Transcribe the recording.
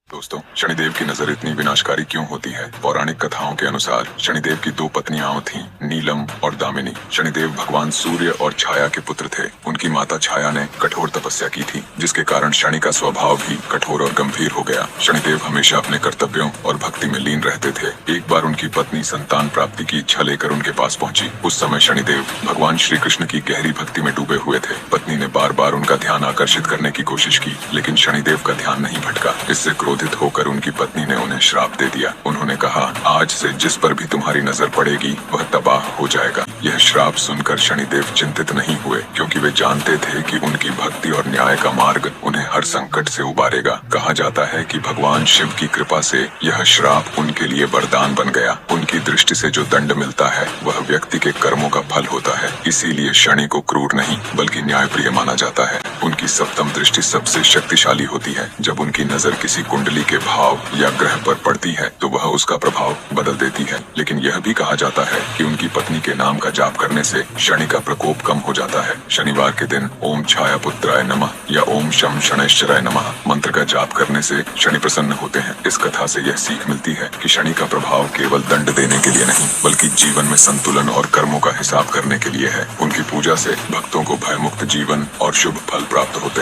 दोस्तों, शनिदेव की नजर इतनी विनाशकारी क्यों होती है? पौराणिक कथाओं के अनुसार शनिदेव की दो पत्नियां थीं, नीलम और दामिनी। शनिदेव भगवान सूर्य और छाया के पुत्र थे। उनकी माता छाया ने कठोर तपस्या की थी, जिसके कारण शनि का स्वभाव भी कठोर और गंभीर हो गया। शनिदेव हमेशा अपने कर्तव्यों और भक्ति में लीन रहते थे। एक बार उनकी पत्नी संतान प्राप्ति की इच्छा लेकर उनके पास पहुंची। उस समय शनिदेव भगवान श्री कृष्ण की गहरी भक्ति में डूबे हुए थे। पत्नी ने बार बार उनका ध्यान आकर्षित करने की कोशिश की, लेकिन शनिदेव का ध्यान नहीं भटका। इससे क्रोधित होकर उनकी पत्नी ने उन्हें श्राप दे दिया। उन्होंने कहा, आज से जिस पर भी तुम्हारी नजर पड़ेगी वह तबाह हो जाएगा। यह श्राप सुनकर शनिदेव चिंतित नहीं हुए, क्योंकि वे जानते थे कि उनकी भक्ति और न्याय का मार्ग उन्हें हर संकट से उबारेगा। कहा जाता है कि भगवान शिव की कृपा से यह श्राप उनके लिए वरदान बन गया। उनकी दृष्टि से जो दंड मिलता है वह व्यक्ति के कर्मों का फल होता है। इसीलिए शनि को क्रूर नहीं बल्कि न्यायप्रिय माना जाता है। उनकी सप्तम दृष्टि सबसे शक्तिशाली होती है। जब उनकी नजर किसी कुंडली के भाव या ग्रह पर पड़ती है तो वह उसका प्रभाव बदल देती है। लेकिन यह भी कहा जाता है कि उनकी पत्नी के नाम का जाप करने से शनि का प्रकोप कम हो जाता है। शनिवार के दिन ओम छायापुत्राय नमः या ओम शम शनैश्चराय नमः मंत्र का जाप करने से शनि प्रसन्न होते हैं। इस कथा से यह सीख मिलती है कि शनि का प्रभाव केवल दंड देने के लिए नहीं बल्कि जीवन में संतुलन और कर्मों का हिसाब करने के लिए है। उनकी पूजा से भक्तों को भयमुक्त जीवन और शुभ फल प्राप्त होते हैं।